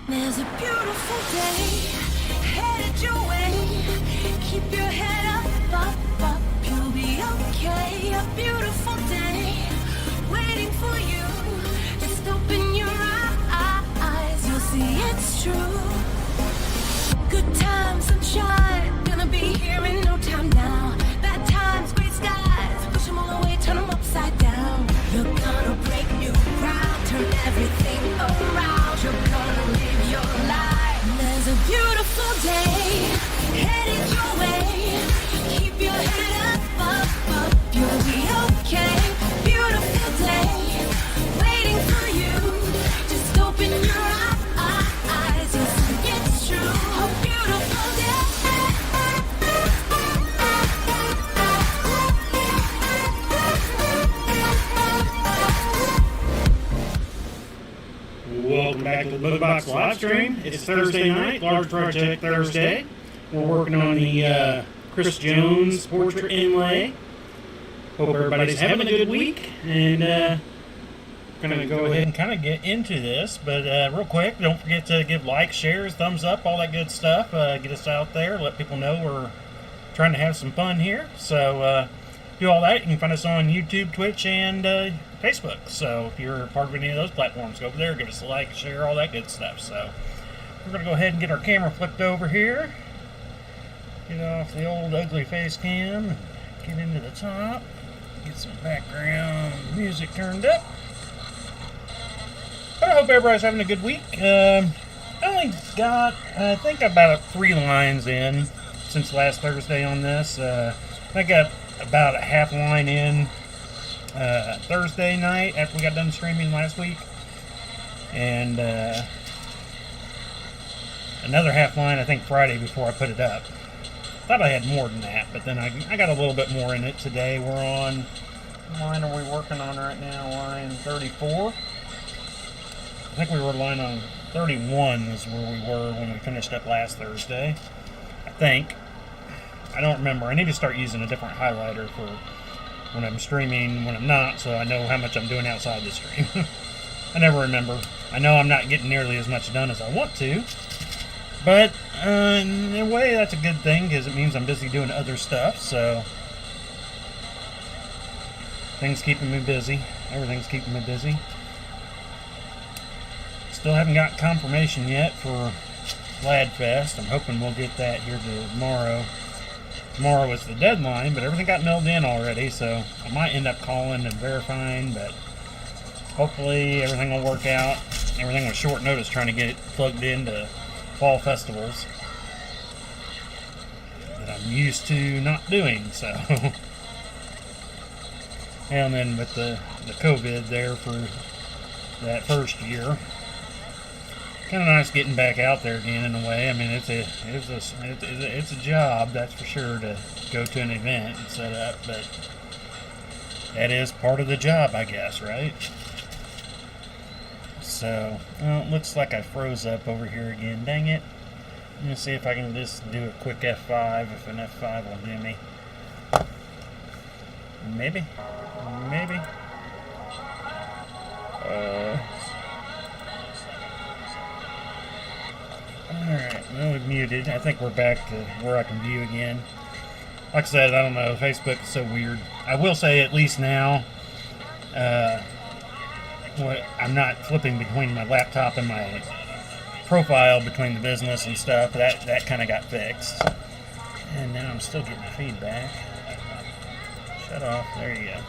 There's a beautiful day headed your way. Keep your head up, up, up. You'll be okay. A beautiful day waiting for you. Just open your eyes. You'll see it's true. Good times, sunshine. Gonna be here in no time now. Bad times, gray skies. Push them all away, turn them upside down. You're gonna break new ground. Turn everything around. You're gonna live your life. There's a beautiful day headed your way. Keep your head up, up, up. You'll be okay. Beautiful day waiting for you. Just open your eyes. You'll see it's true. A beautiful day. Welcome back to the Booga Box live stream. It's Thursday night, Large Project Thursday. We're working on the Chris Jones portrait inlay. Hope everybody's having a good week, and going to go ahead and kind of get into this. But real quick, don't forget to give likes, shares, thumbs up, all that good stuff. Get us out there, let people know we're trying to have some fun here. So do all that. You can find us on YouTube, Twitch, and Facebook. So if you're part of any of those platforms, go over there, give us a like, share, all that good stuff. So we're going to go ahead and get our camera flipped over here. Get off the old ugly face cam and get into the top. Get some background music turned up. But I hope everybody's having a good week. I only got, I think, about 3 lines in since last Thursday on this. I got about a half line in Thursday night after we got done streaming last week, and another half line I think Friday before I put it up. Thought I had more than that, but then I got a little bit more in it today. We're on, what line are we working on right now? Line 34. I think we were line on 31 is where we were when we finished up last Thursday, I think. I don't remember. I need to start using a different highlighter for when I'm streaming, when I'm not, so I know how much I'm doing outside the stream. I never remember. I know I'm not getting nearly as much done as I want to, but in a way that's a good thing because it means I'm busy doing other stuff, so things keeping me busy. Everything's keeping me busy. Still haven't got confirmation yet for Gladfest. I'm hoping we'll get that here tomorrow. Tomorrow is the deadline, but everything got mailed in already, so I might end up calling and verifying, but hopefully everything will work out. Everything was short notice trying to get it plugged into fall festivals that I'm used to not doing, so. And then with the COVID there for that first year, kind of nice getting back out there again in a way. I mean, it's a job, that's for sure, to go to an event and set up, but that is part of the job, I guess, right? So, well, it looks like I froze up over here again. Dang it. Let me see if I can just do a quick F5, if an F5 will do me. Maybe. Alright, well, we've muted. I think we're back to where I can view again. Like I said, I don't know, Facebook is so weird. I will say, at least now, I'm not flipping between my laptop and my profile between the business and stuff. That kind of got fixed. And now I'm still getting feedback. Shut off. There you go.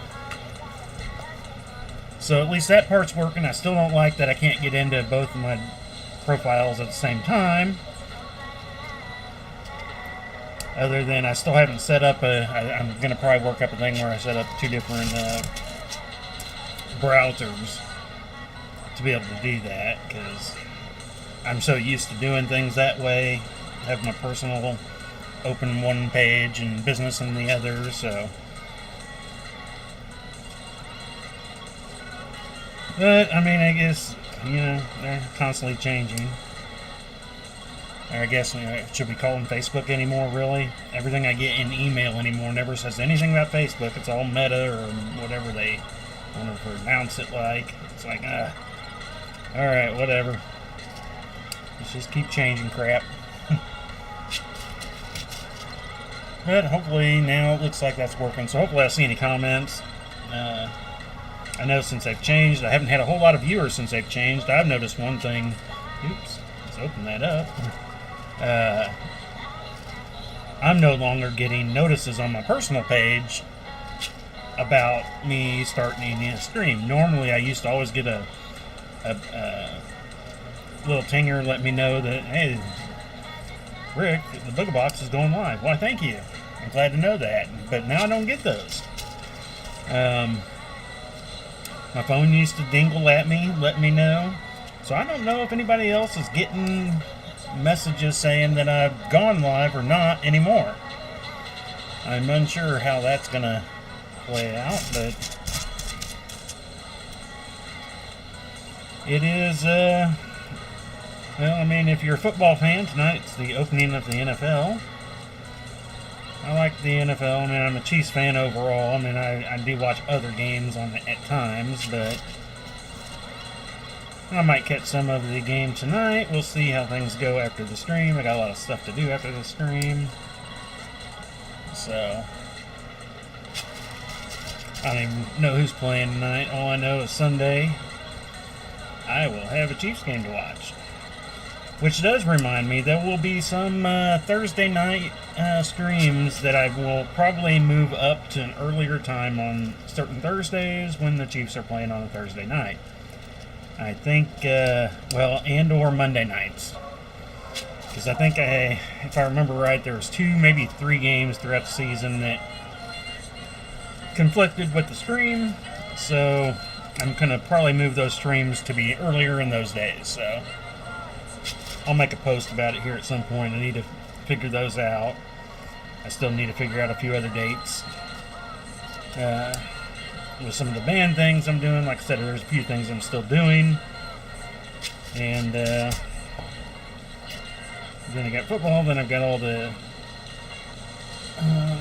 So at least that part's working. I still don't like that I can't get into both of my profiles at the same time. Other than I still haven't set up I'm going to probably work up a thing where I set up 2 different browsers to be able to do that, because I'm so used to doing things that way. I have my personal open one page and business in the other, so. But, I mean, I guess, you know, they're constantly changing. Or I guess, should we call them Facebook anymore, really? Everything I get in email anymore never says anything about Facebook. It's all Meta or whatever they want to pronounce it like. It's like, alright, whatever. Let's just keep changing crap. But hopefully now it looks like that's working. So hopefully I'll see any comments. I know since they've changed, I haven't had a whole lot of viewers since they've changed. I've noticed one thing. Oops, let's open that up. I'm no longer getting notices on my personal page about me starting a stream. Normally I used to always get a little tinger let me know that, hey, Rick, the Booga Box is going live. Why, thank you. I'm glad to know that. But now I don't get those. My phone used to dingle at me, let me know. So I don't know if anybody else is getting messages saying that I've gone live or not anymore. I'm unsure how that's going to play out, but it is, well, I mean, if you're a football fan, tonight's the opening of the NFL. I like the NFL. I mean, I'm a Chiefs fan overall. I mean, I do watch other games at times, but I might catch some of the game tonight. We'll see how things go after the stream. I got a lot of stuff to do after the stream. So, I don't even know who's playing tonight. All I know is Sunday, I will have a Chiefs game to watch. Which does remind me, there will be some Thursday night streams that I will probably move up to an earlier time on certain Thursdays when the Chiefs are playing on a Thursday night. I think, well, and or Monday nights. Because I think, if I remember right, there was 2, maybe 3 games throughout the season that conflicted with the stream. So I'm going to probably move those streams to be earlier in those days. So I'll make a post about it here at some point. I need to figure those out. I still need to figure out a few other dates. With some of the band things I'm doing, like I said, there's a few things I'm still doing. And then I got football, then I've got all the,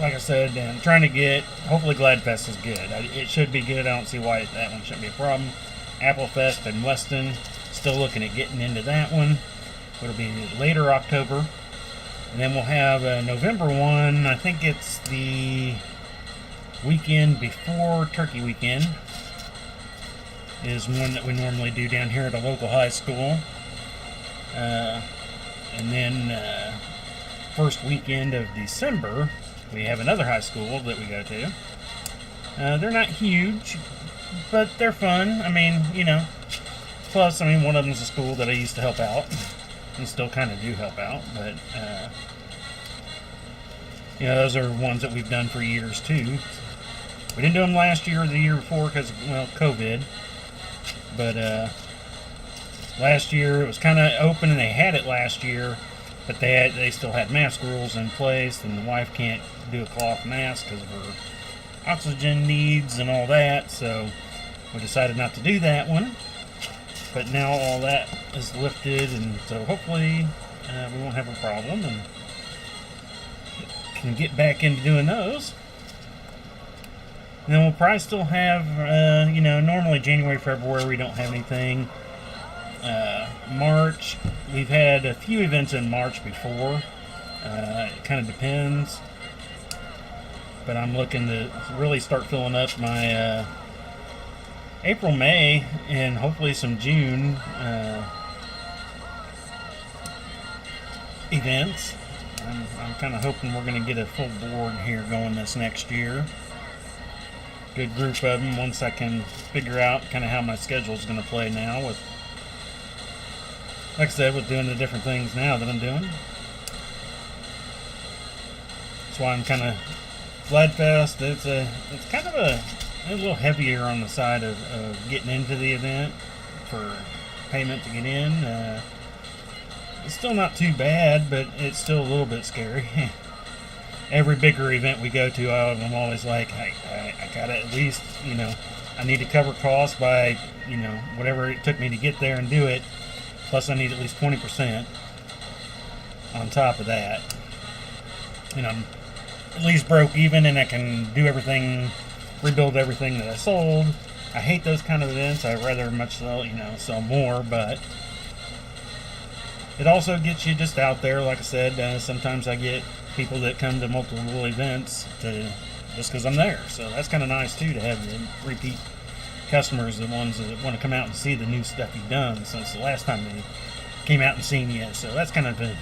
like I said, I'm trying to get, hopefully Gladfest is good. It should be good. I don't see why that one shouldn't be a problem. Applefest in Weston, still looking at getting into that one. It'll be later October. And then we'll have November 1. I think it's the weekend before Turkey Weekend. Is one that we normally do down here at a local high school. And then first weekend of December, we have another high school that we go to. They're not huge, but they're fun. I mean, you know. Plus, I mean, one of them is a school that I used to help out. And still kind of do help out, but you know, those are ones that we've done for years too. We didn't do them last year or the year before because, well, COVID. But last year it was kind of open, and they had it last year, but they still had mask rules in place, and the wife can't do a cloth mask because of her oxygen needs and all that. So we decided not to do that one. But now all that is lifted, and so hopefully we won't have a problem and can get back into doing those. And then we'll probably still have, you know, normally January, February we don't have anything. March, we've had a few events in March before. It kind of depends. But I'm looking to really start filling up my April, May, and hopefully some June events. I'm kind of hoping we're going to get a full board here going this next year. Good group of them once I can figure out kind of how my schedule is going to play now with, like I said, with doing the different things now that I'm doing. That's why I'm kind of Gladfest. It's kind of a little heavier on the side of getting into the event for payment to get in. It's still not too bad, but it's still a little bit scary. Every bigger event we go to, I'm always like, I gotta at least, you know, I need to cover costs by, you know, whatever it took me to get there and do it. Plus I need at least 20% on top of that. And I'm at least broke even, and I can do everything, rebuild everything that I sold. I hate those kind of events. I'd rather much sell, you know, sell more, but it also gets you just out there. Like I said, sometimes I get people that come to multiple events just because I'm there. So that's kind of nice too, to have the repeat customers, the ones that want to come out and see the new stuff you've done since the last time they came out and seen you. So that's kind of a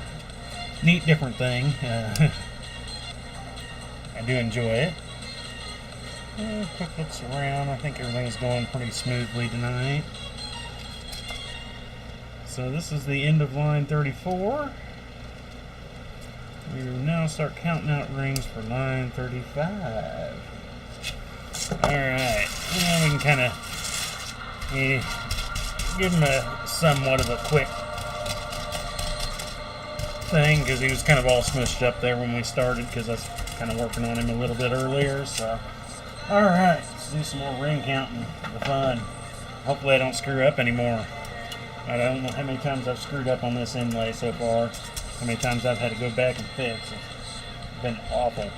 neat, different thing. I do enjoy it. Quick looks around. I think everything's going pretty smoothly tonight. So this is the end of line 34. We will now start counting out rings for line 35. Alright, now we can kind of give him a somewhat of a quick thing, because he was kind of all smushed up there when we started, because I was kind of working on him a little bit earlier. So, alright, let's do some more ring counting for fun. Hopefully I don't screw up anymore. I don't know how many times I've screwed up on this inlay so far. How many times I've had to go back and fix. It's been awful.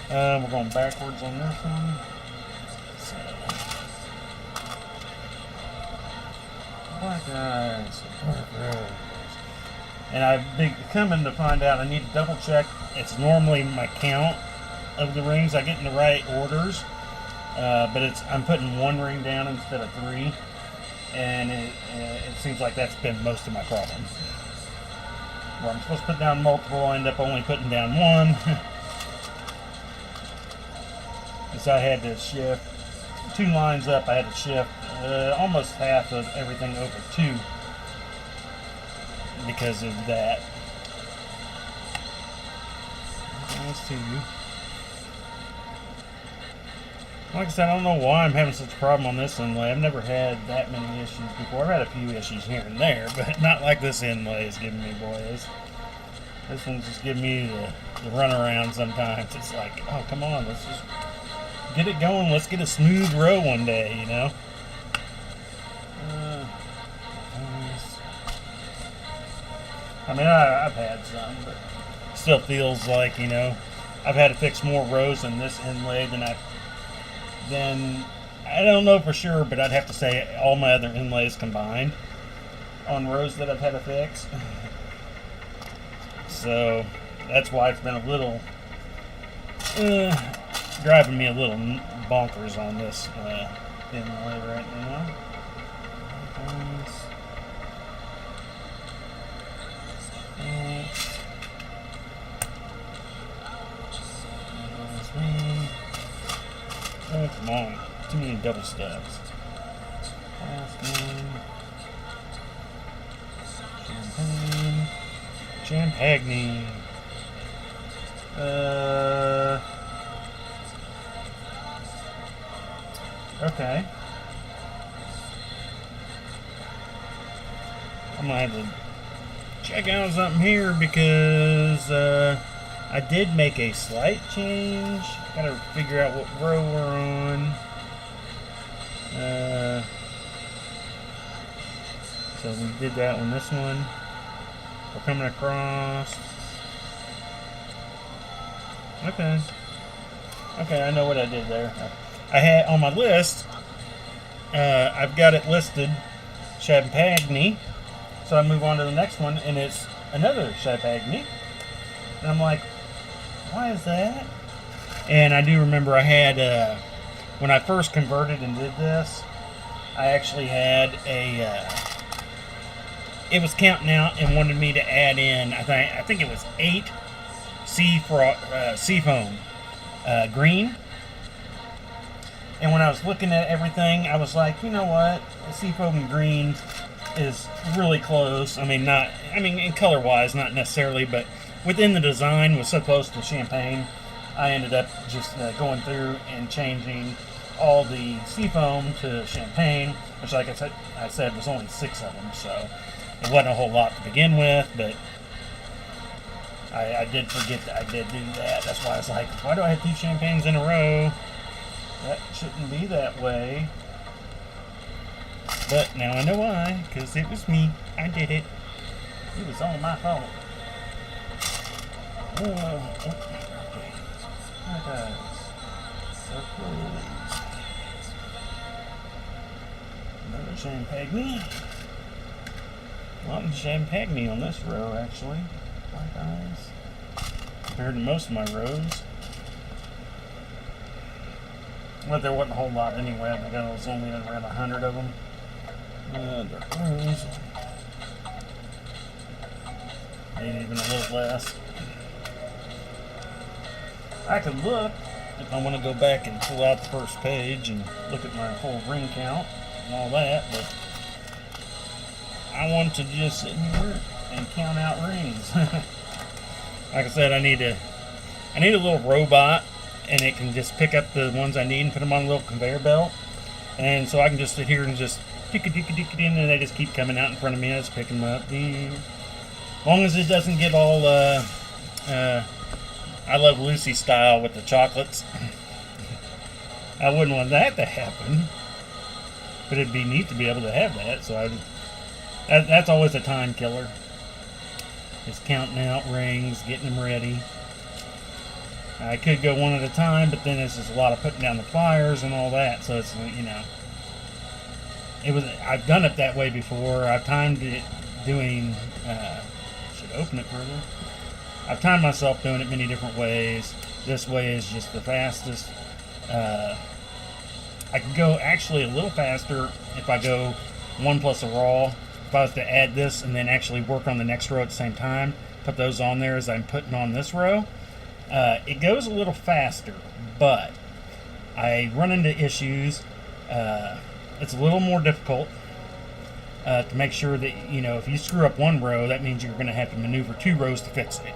We're going backwards on this one. So, black eyes. And I've been coming to find out I need to double check. It's normally my count of the rings I get in the right orders, but I'm putting one ring down instead of three, and it seems like that's been most of my problem. Where I'm supposed to put down multiple, I end up only putting down one. So I had to shift 2 lines up. I had to shift almost half of everything over 2 because of that. Let's see. Like I said, I don't know why I'm having such a problem on this inlay. I've never had that many issues before. I've had a few issues here and there, but not like this inlay is giving me, boys. This one's just giving me the runaround sometimes. It's like, oh, come on, let's just get it going. Let's get a smooth row one day, you know? I mean, I've had some, but still feels like, you know, I've had to fix more rows in this inlay than I don't know for sure, but I'd have to say all my other inlays combined on rows that I've had to fix. So that's why it's been a little driving me a little bonkers on this inlay right now. Oh, come on. Too many double stubs. Last one. Champagne. Okay. I'm gonna have to check out something here because I did make a slight change. Gotta figure out what row we're on. So we did that one. This one, we're coming across. Okay, I know what I did there. I had on my list, I've got it listed Champagne, so I move on to the next one, and it's another Champagne, and I'm like, why is that? And I do remember I had, when I first converted and did this, I actually had it was counting out and wanted me to add in, I think it was 8 seafoam green. And when I was looking at everything, I was like, you know what? The seafoam green is really close. In color-wise, not necessarily, but within the design was so close to champagne. I ended up just going through and changing all the seafoam to champagne, which, like I said, was only 6 of them, so it wasn't a whole lot to begin with, but I did forget that I did do that. That's why I was like, why do I have 2 champagnes in a row? That shouldn't be that way. But now I know why, because it was me. I did it. It was all my fault. So close. Another champagne. Well, you haven't pegged me on this row, actually. My guys. Compared to most of my rows. But there wasn't a whole lot anyway. I think I was only around 100 of them. The rows. Maybe even a little less. I could look if I want to go back and pull out the first page and look at my whole ring count and all that, but I want to just sit here and count out rings. Like I said, I need a little robot, and it can just pick up the ones I need and put them on a little conveyor belt, and so I can just sit here and just tick it in, and they just keep coming out in front of me. I just pick them up. As long as it doesn't get all I Love Lucy style with the chocolates. I wouldn't want that to happen, but it'd be neat to be able to have that. So that's always a time killer. Just counting out rings, getting them ready. I could go one at a time, but then it's just a lot of putting down the pliers and all that. So it's, you know, I've done it that way before. I've timed it doing. Should open it further. I've timed myself doing it many different ways. This way is just the fastest. I could go actually a little faster if I go 1 plus a raw. If I was to add this and then actually work on the next row at the same time, put those on there as I'm putting on this row, it goes a little faster, but I run into issues. It's a little more difficult to make sure that, you know, if you screw up one row, that means you're going to have to maneuver 2 rows to fix it,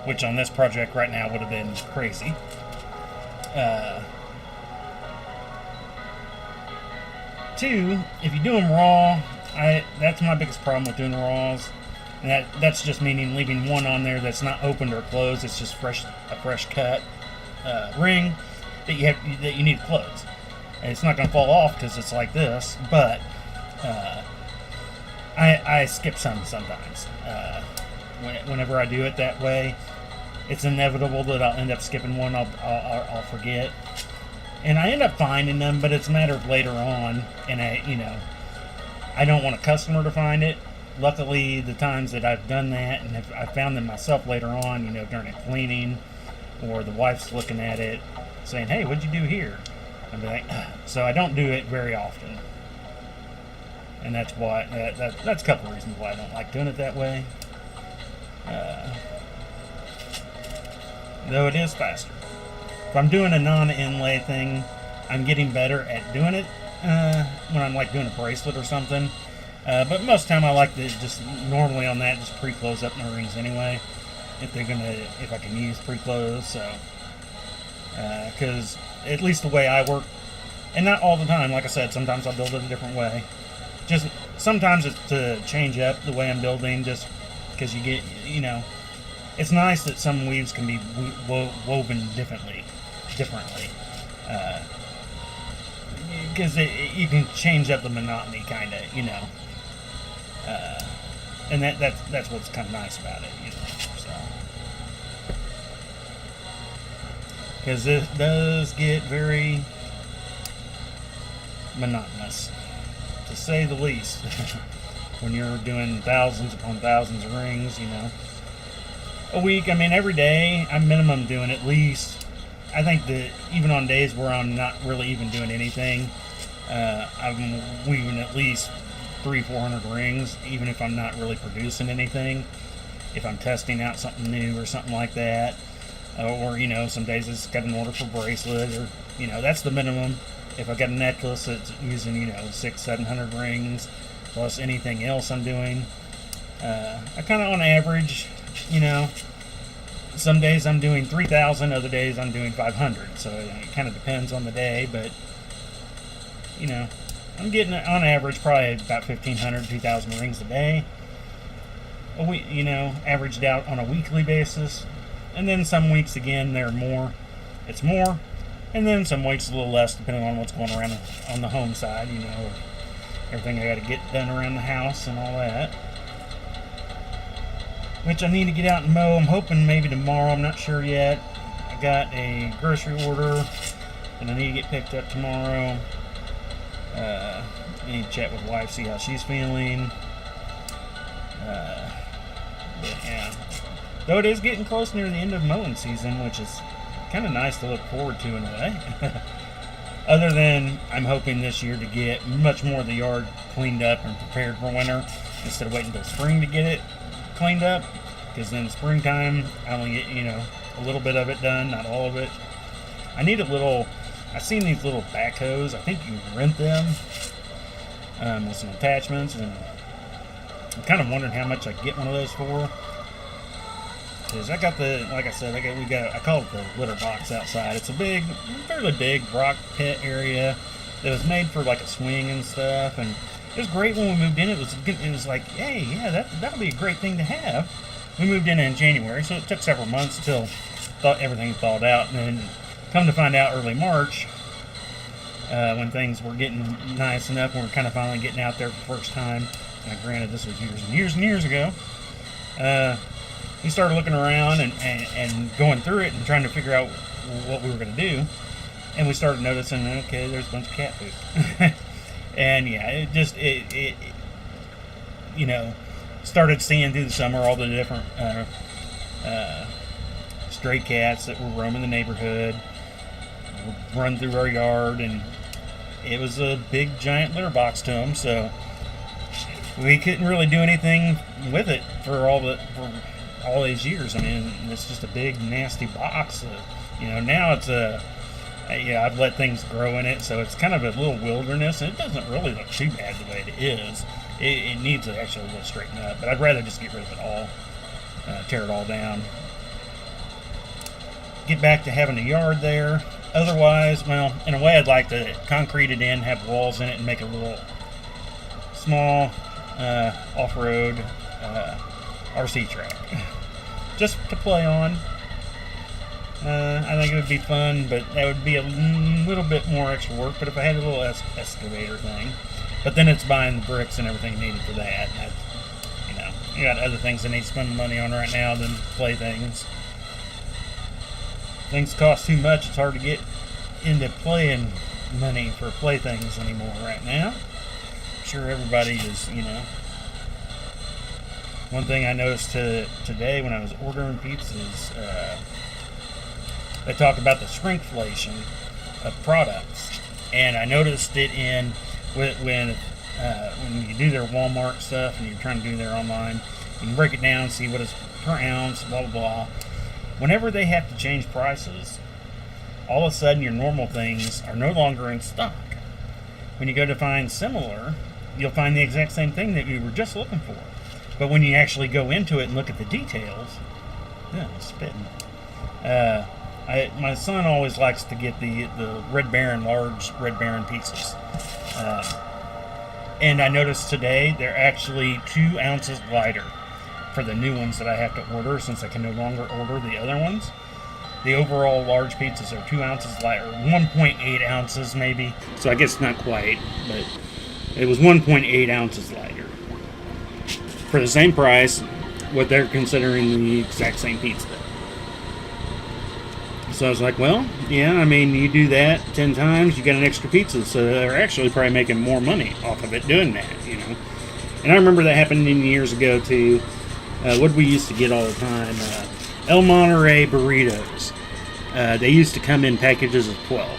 which on this project right now would have been crazy. Two, if you do them raw, that's my biggest problem with doing raws. And that's just meaning leaving one on there that's not opened or closed. It's just a fresh cut ring that you need to close. And it's not going to fall off because it's like this, but I skip some sometimes. Whenever I do it that way, it's inevitable that I'll end up skipping one. I'll forget, and I end up finding them, but it's a matter of later on. And I don't want a customer to find it. Luckily, the times that I've done that, and I found them myself later on, during a cleaning, or the wife's looking at it, saying, "Hey, what'd you do here?" I'd be like, ugh. So I don't do it very often, and that's why that's a couple of reasons why I don't like doing it that way. Though it is faster. If I'm doing a non-inlay thing, I'm getting better at doing it when I'm like doing a bracelet or something. But most of the time I like to just normally on that just pre-close up my rings anyway, if I can use pre-close. So because at least the way I work, and not all the time, like I said, sometimes I'll build it a different way. Just sometimes it's to change up the way I'm building, just because you get, it's nice that some weaves can be woven differently, because you can change up the monotony, kind of, and that's what's kind of nice about it, so. Because it does get very monotonous, to say the least, when you're doing thousands upon thousands of rings, a week. I mean, every day I'm minimum doing at least, I think that even on days where I'm not really even doing anything, I'm weaving at least 300-400 rings, even if I'm not really producing anything. If I'm testing out something new or something like that, or some days it's got an order for bracelet, or that's the minimum. If I got a necklace that's using 600-700 rings plus anything else I'm doing, I kind of on average, some days I'm doing 3,000, other days I'm doing 500. So it kind of depends on the day, but I'm getting on average probably about 1,500, 2,000 rings a day. A week, averaged out on a weekly basis. And then some weeks again it's more, and then some weeks a little less depending on what's going around on the home side, everything I got to get done around the house and all that, which I need to get out and mow. I'm hoping maybe tomorrow, I'm not sure yet. I got a grocery order and I need to get picked up tomorrow. I need to chat with the wife, see how she's feeling. But yeah. Though it is getting close near the end of mowing season, which is kind of nice to look forward to in a way. Other than I'm hoping this year to get much more of the yard cleaned up and prepared for winter instead of waiting until spring to get it cleaned up. Because then springtime, I only get, a little bit of it done, not all of it. I need a little, I've seen these little backhoes. I think you can rent them with some attachments. And I'm kind of wondering how much I get one of those for. Because I got like I said, I call it the litter box outside. It's a fairly big rock pit area that was made for like a swing and stuff. And it was great when we moved in. It was like, hey, yeah, that'll be a great thing to have. We moved in January, so it took several months till everything thawed out. And then come to find out early March, when things were getting nice enough, and we were kind of finally getting out there for the first time. Now, granted, this was years and years ago. We started looking around and going through it and trying to figure out what we were going to do. And we started noticing, okay, there's a bunch of cat poop. And yeah, it started seeing through the summer all the different stray cats that were roaming the neighborhood, run through our yard, and it was a big giant litter box to them. So we couldn't really do anything with it for all these years. I mean, it's just a big nasty box. Now it's I've let things grow in it, so it's kind of a little wilderness, and it doesn't really look too bad the way it is. It needs to actually a little straighten up, but I'd rather just get rid of it all, tear it all down, get back to having a yard there. Otherwise, well, in a way, I'd like to concrete it in, have walls in it, and make a little small off-road RC track just to play on. I think it would be fun, but that would be a little bit more extra work. But if I had a little excavator thing, but then it's buying the bricks and everything needed for that. You got other things I need to spend money on right now than playthings. Things cost too much. It's hard to get into playing money for playthings anymore right now. I'm sure everybody is, One thing I noticed today when I was ordering pizzas, they talk about the shrinkflation of products, and I noticed it when you do their Walmart stuff and you're trying to do their online, you can break it down, see what is per ounce, blah blah blah. Whenever they have to change prices, all of a sudden your normal things are no longer in stock. When you go to find similar, you'll find the exact same thing that you were just looking for. But when you actually go into it and look at the details, spitting. My son always likes to get the Red Baron, large Red Baron pizzas. And I noticed today they're actually 2 ounces lighter for the new ones that I have to order, since I can no longer order the other ones. The overall large pizzas are 2 ounces lighter, 1.8 ounces maybe. So I guess not quite, but it was 1.8 ounces lighter. For the same price, what they're considering the exact same pizza. So I was like, well, yeah, I mean, you do that 10 times, you get an extra pizza. So they're actually probably making more money off of it doing that, And I remember that happening years ago, too. What we used to get all the time, El Monterey burritos. They used to come in packages of 12.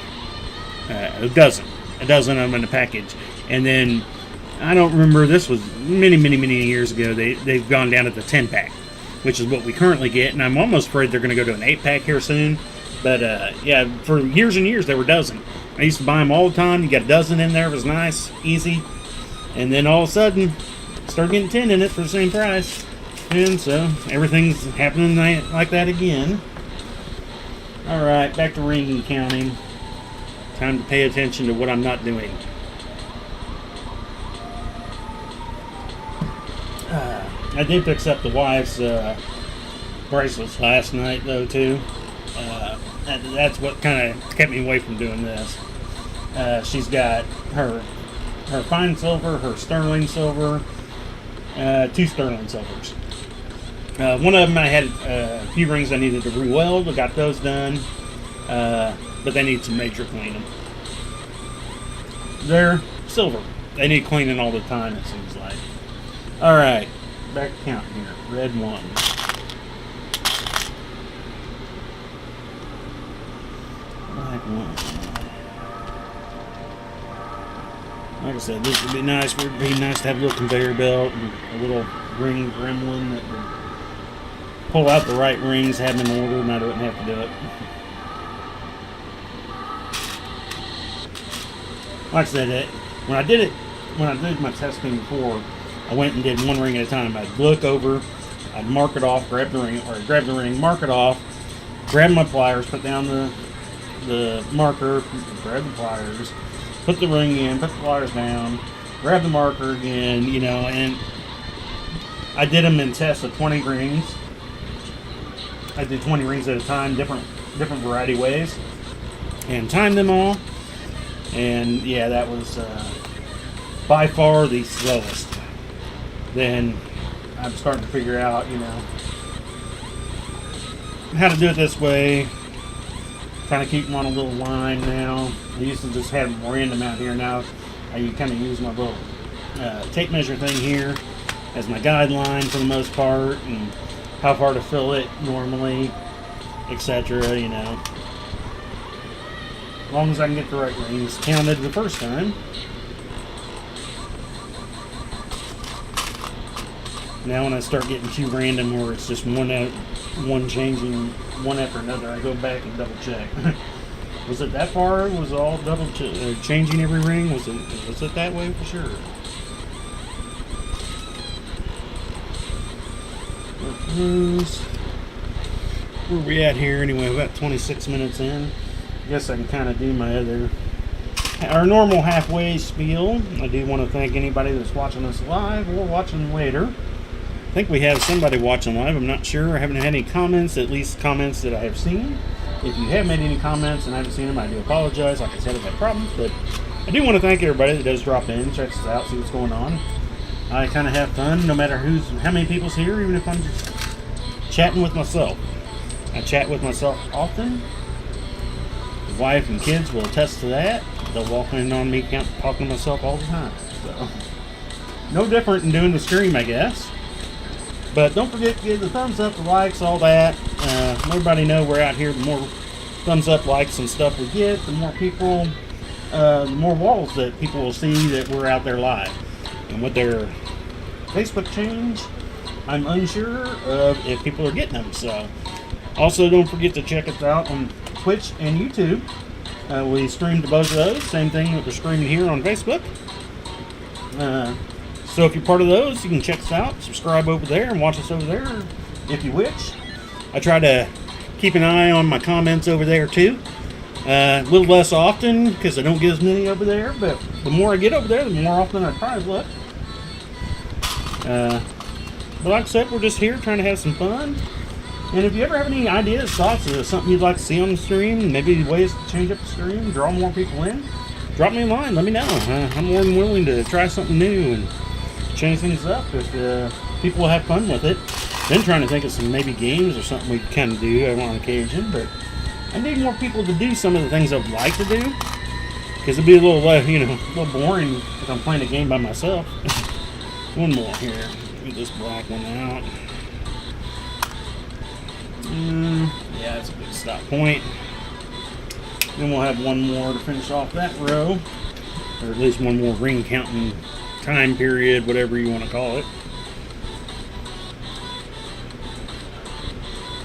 A dozen of them in a package. And then, I don't remember, this was many years ago, they've gone down to the 10-pack, which is what we currently get. And I'm almost afraid they're going to go to an 8-pack here soon. But, yeah, for years and years, they were a dozen. I used to buy them all the time. You got a dozen in there. It was nice, easy. And then all of a sudden, started getting 10 in it for the same price. And so, everything's happening like that again. Alright, back to ringing counting. Time to pay attention to what I'm not doing. I did fix up the wife's bracelets last night, though, too. That's what kind of kept me away from doing this. She's got her fine silver, her sterling silver, 2 sterling silvers. One of them I had a few rings I needed to re-weld. I got those done, but they need some major cleaning. They're silver. They need cleaning all the time, it seems like. Alright, back count here. Red 1. Black 1. Like I said, this would be nice. It would be nice to have a little conveyor belt and a little ring gremlin that would pull out the right rings, have them in order, and I wouldn't have to do it. Like I said, when I did my testing before, I went and did one ring at a time. I'd look over, I'd mark it off, grab the ring, mark it off, grab my pliers, put down the marker, grab the pliers, put the ring in, put the pliers down, grab the marker again, and I did them in tests of 20 rings. I did 20 rings at a time, different variety ways, and timed them all. And yeah, that was by far the slowest. Then I'm starting to figure out, how to do it this way. Kind of keep them on a little line now. I used to just have them random out here. Now I kind of use my little tape measure thing here as my guideline for the most part, and how far to fill it normally, etc. As long as I can get the right rings counted the first time. Now when I start getting too random where it's just one changing one after another, I go back and double check. Was it that far? Was it all double changing every ring? Was it that way for sure? Where are we at here anyway? About 26 minutes in. I guess I can kind of do our normal halfway spiel. I do want to thank anybody that's watching us live or watching later. I think we have somebody watching live. I'm not sure. I haven't had any comments, at least comments that I have seen. If you have made any comments and I haven't seen them, I do apologize. Like I said, I've had problems, but I do want to thank everybody that does drop in, checks us out, see what's going on. I kind of have fun no matter how many people's here, even if I'm just chatting with myself. I chat with myself often. The wife and kids will attest to that. They'll walk in on me talking to myself all the time. So, no different than doing the stream, I guess. But don't forget to give the thumbs up, the likes, all that. Let everybody know we're out here. The more thumbs up, likes, and stuff we get, the more people, the more walls that people will see that we're out there live. And with their Facebook change, I'm unsure of if people are getting them. So, also don't forget to check us out on Twitch and YouTube. We stream to both of those. Same thing that we're streaming here on Facebook. So if you're part of those, you can check us out, subscribe over there, and watch us over there if you wish. I try to keep an eye on my comments over there too. A little less often because I don't get as many over there, but the more I get over there, the more often I try to look. But like I said, we're just here trying to have some fun. And if you ever have any ideas, thoughts, or something you'd like to see on the stream, maybe ways to change up the stream, draw more people in, drop me a line, let me know. I'm more than willing to try something new and change things up if people will have fun with it. Been trying to think of some maybe games or something we can kind of do on occasion, but I need more people to do some of the things I would like to do, because it'd be a little, a little boring if I'm playing a game by myself. One more here. Get this black one out. Yeah, that's a good stop point. Then we'll have one more to finish off that row, or at least one more ring counting time period, whatever you want to call it.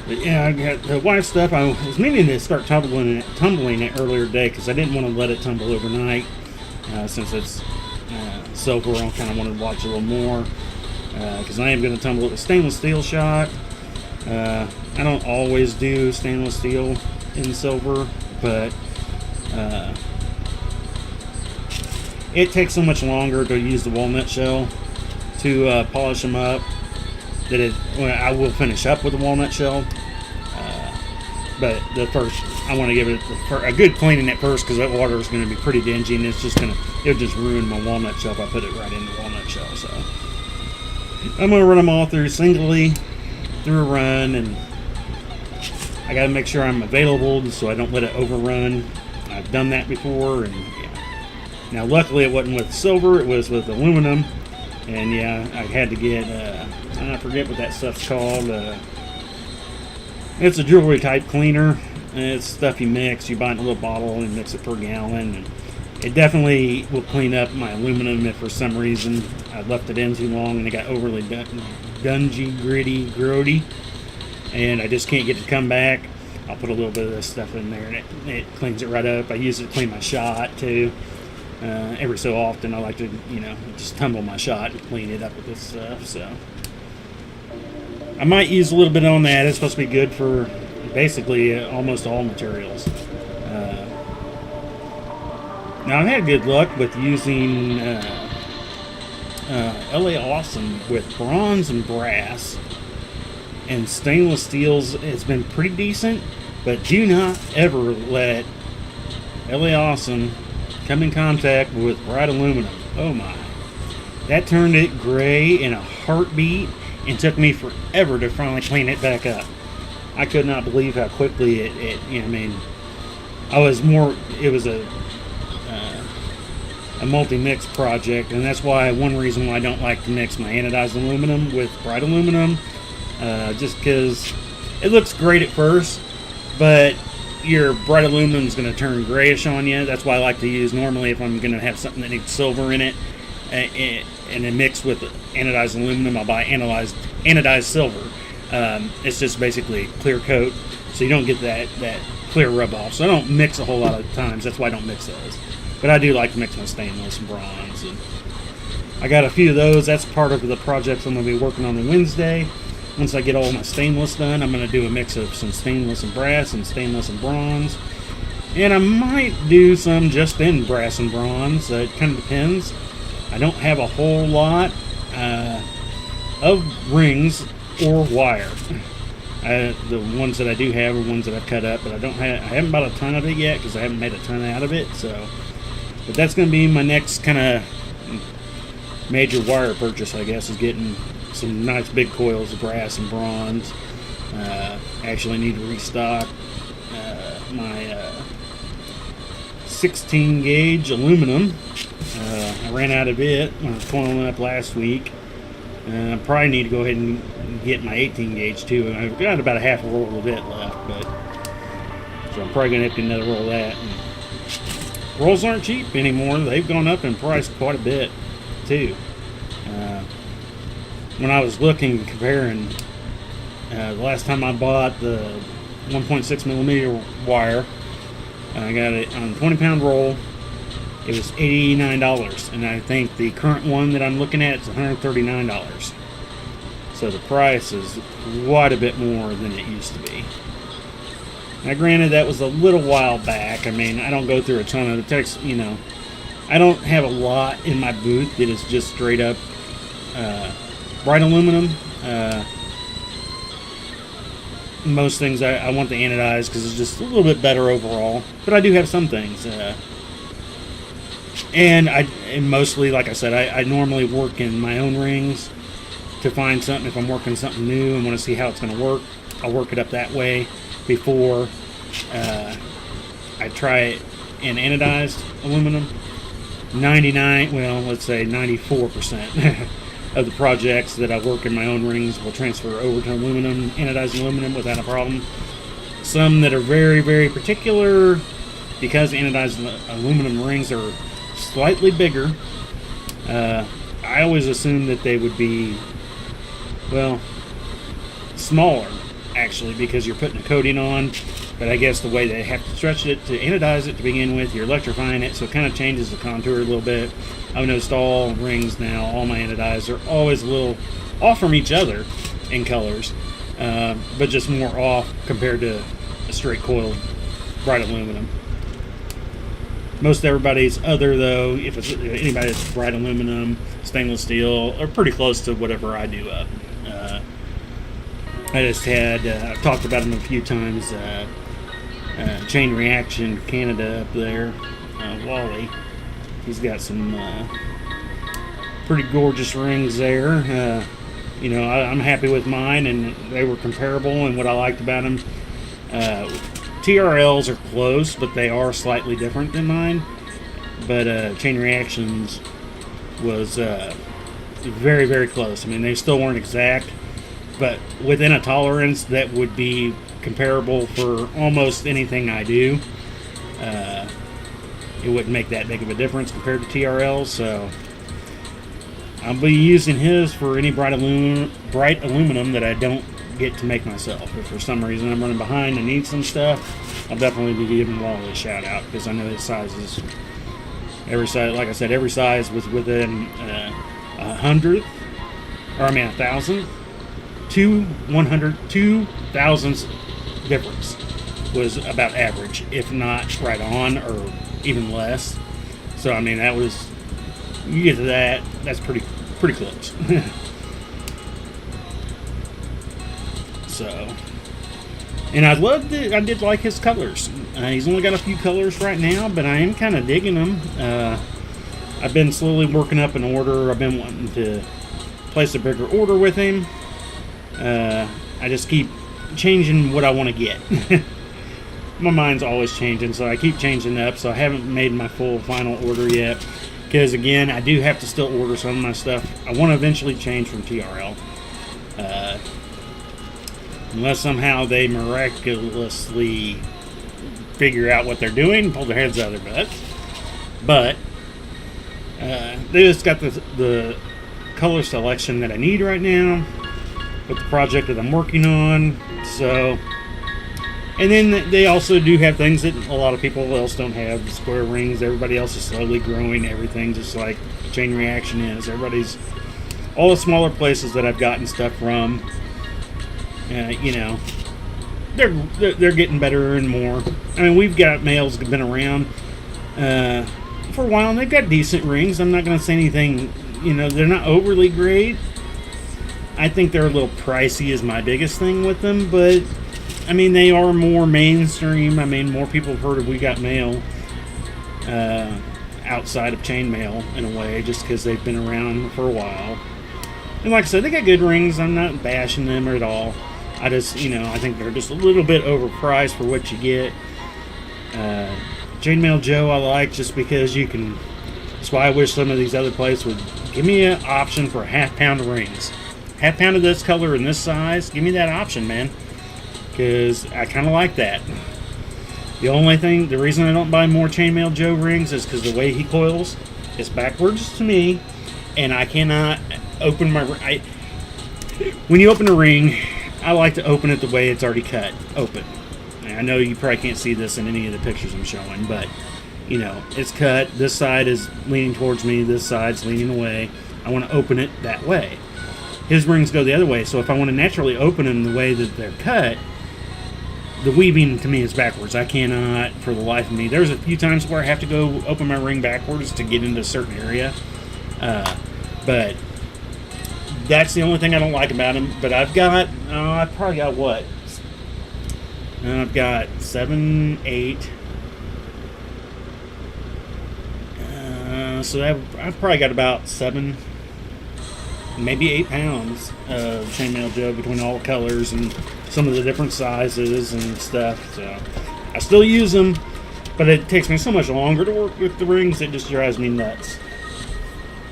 But yeah, I got the white stuff. I was meaning to start tumbling it earlier today because I didn't want to let it tumble overnight. Since it's silver, I kind of wanted to watch a little more because I am going to tumble it with stainless steel shot. I don't always do stainless steel in silver, but it takes so much longer to use the walnut shell to polish them up that I will finish up with the walnut shell. But I want to give it a good cleaning at first because that water is going to be pretty dingy and it'll just ruin my walnut shell if I put it right in the walnut shell. So I'm going to run them all through singly through a run, and I got to make sure I'm available so I don't let it overrun. I've done that before, and yeah. Now luckily it wasn't with silver, it was with aluminum, and yeah, I had to get I forget what that stuff's called. It's a jewelry type cleaner. It's stuff you mix. You buy it in a little bottle and mix it per gallon. And it definitely will clean up my aluminum if for some reason I left it in too long and it got overly dungy, gritty, grody, and I just can't get it to come back. I'll put a little bit of this stuff in there, and it cleans it right up. I use it to clean my shot too. Every so often, I like to, just tumble my shot and clean it up with this stuff. So I might use a little bit on that. It's supposed to be good for basically almost all materials. Now, I've had good luck with using LA Awesome with bronze and brass, and stainless steels. It's been pretty decent, but do not ever let LA Awesome come in contact with bright aluminum. Oh my. That turned it gray in a heartbeat and took me forever to finally clean it back up. I could not believe how quickly it was a multi-mix project, and that's why one reason why I don't like to mix my anodized aluminum with bright aluminum, just because it looks great at first, but your bright aluminum is going to turn grayish on you. That's why I like to use, normally if I'm going to have something that needs silver in it, and then mix with anodized aluminum, I'll buy anodized silver. It's just basically clear coat, so you don't get that clear rub off. So I don't mix a whole lot of times. That's why I don't mix those. But I do like to mix my stainless and bronze, and I got a few of those. That's part of the projects I'm going to be working on Wednesday. Once I get all my stainless done, I'm going to do a mix of some stainless and brass and stainless and bronze. And I might do some just in brass and bronze. It kind of depends. I don't have a whole lot of rings or wire. The ones that I do have are ones that I've cut up, but I haven't bought a ton of it yet because I haven't made a ton out of it. But that's going to be my next kind of major wire purchase, I guess, is getting some nice big coils of brass and bronze. Actually need to restock my 16 gauge aluminum. I ran out of it when I was coiling up last week. I probably need to go ahead and get my 18 gauge too. I've got about a half a roll of it left, so I'm probably going to have to get another roll of that. And rolls aren't cheap anymore. They've gone up in price quite a bit too. When I was looking, comparing, the last time I bought the 1.6 millimeter wire, I got it on a 20-pound roll. It was $89, and I think the current one that I'm looking at is $139. So the price is quite a bit more than it used to be. Now, granted, that was a little while back. I mean, I don't go through a ton of the text, I don't have a lot in my booth that is just straight up bright aluminum. Most things I want the anodized because it's just a little bit better overall. But I do have some things. And mostly, like I said, I normally work in my own rings to find something. If I'm working something new and want to see how it's going to work, I'll work it up that way before I try it in anodized aluminum. 94% of the projects that I work in my own rings will transfer over to aluminum, anodized aluminum, without a problem. Some that are very, very particular, because anodized aluminum rings are slightly bigger, I always assumed that they would be, smaller, actually, because you're putting a coating on. But I guess the way they have to stretch it to anodize it to begin with, you're electrifying it, so it kind of changes the contour a little bit. I've noticed all rings now, all my anodized are always a little off from each other in colors, but just more off compared to a straight coiled bright aluminum. Most everybody's other, though, if anybody that's bright aluminum, stainless steel, are pretty close to whatever I do up. I just had, I've talked about them a few times, Chain Reaction Canada up there, Wally. He's got some pretty gorgeous rings there. I'm happy with mine, and they were comparable, and what I liked about them, TRLs are close, but they are slightly different than mine. But Chain Reactions was very, very close. I mean, they still weren't exact, but within a tolerance that would be comparable for almost anything I do. It wouldn't make that big of a difference compared to TRL, so I'll be using his for any bright aluminum that I don't get to make myself. If for some reason I'm running behind and need some stuff, I'll definitely be giving Wally a shout out, because I know his sizes. Every size, like I said, every size was within 100th, or I mean 1,000, to 2,000 difference was about average, if not right on, or even less. So I mean, that was, you get to that, that's pretty close. So, and I did like his colors. He's only got a few colors right now, but I am kind of digging them. I've been slowly working up an order. I've been wanting to place a bigger order with him. I just keep changing what I want to get. My mind's always changing, so I keep changing up. So I haven't made my full final order yet, because again, I do have to still order some of my stuff. I want to eventually change from TRL. Unless somehow they miraculously figure out what they're doing, pull their heads out of their butts. But they just got the color selection that I need right now with the project that I'm working on. So, and then they also do have things that a lot of people else don't have. The square rings, everybody else is slowly growing everything, just like Chain Reaction is. All the smaller places that I've gotten stuff from, you know, they're getting better and more. I mean, we've got males that have been around for a while, and they've got decent rings. I'm not going to say anything, you know, they're not overly great. I think they're a little pricey is my biggest thing with them, but I mean, they are more mainstream. I mean, more people have heard of We Got Mail outside of chainmail in a way, just because they've been around for a while. And like I said, they got good rings. I'm not bashing them at all. I just, you know, I think they're just a little bit overpriced for what you get. Chainmail Joe I like just because you can. That's why I wish some of these other places would give me an option for a half-pound of rings. Half-pound of this color and this size, give me that option, man. Because I kind of like that. The reason I don't buy more Chainmail Joe rings is because the way he coils is backwards to me, and I cannot open my. When you open a ring, I like to open it the way it's already cut open. I know you probably can't see this in any of the pictures I'm showing, but you know, it's cut. This side is leaning towards me. This side's leaning away. I want to open it that way. His rings go the other way, so if I want to naturally open them the way that they're cut, the weaving to me is backwards. I cannot, for the life of me. There's a few times where I have to go open my ring backwards to get into a certain area, but that's the only thing I don't like about them. But I've probably got what? I've got 7, 8. So I've probably got about 7, maybe 8 pounds of chainmail Joe between all the colors and some of the different sizes and stuff. So I still use them, but it takes me so much longer to work with the rings. It just drives me nuts.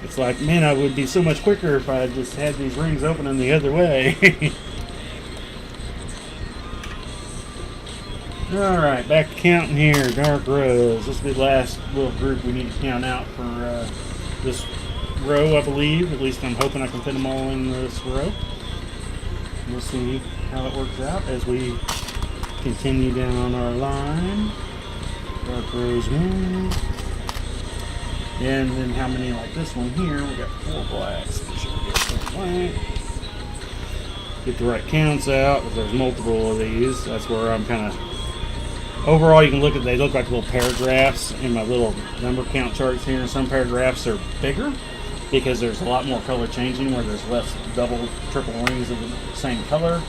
It's like, man, I would be so much quicker if I just had these rings opening the other way. Alright, back to counting here. Dark rows. This will be the last little group we need to count out for this row, I believe. At least I'm hoping I can fit them all in this row. We'll see how it works out as we continue down our line. Dark rows 1. And then how many like this one here? We got 4 blacks. Make sure we get 4 black. Get the right counts out. If there's multiple of these, that's where I'm kind of. Overall, you can look at, they look like little paragraphs in my little number count charts here. And some paragraphs are bigger because there's a lot more color changing where there's less double, triple rings of the same color.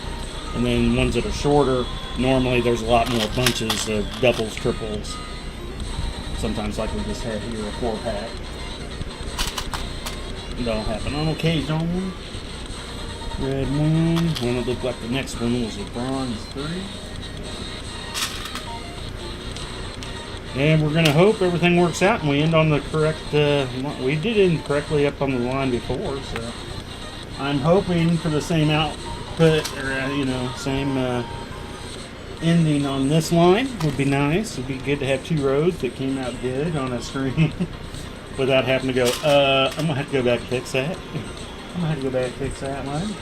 And then ones that are shorter, normally there's a lot more bunches of doubles, triples. Sometimes like we just had here, a 4-pack. That'll happen on occasion. Red 1. One that looked like the next one was a bronze 3. And we're gonna hope everything works out and we end on the correct. We did end correctly up on the line before, so I'm hoping for the same output or same ending on this line would be nice. It'd be good to have 2 rows that came out good on a stream without having to go. I'm gonna have to go back and fix that. I'm gonna have to go back and fix that line.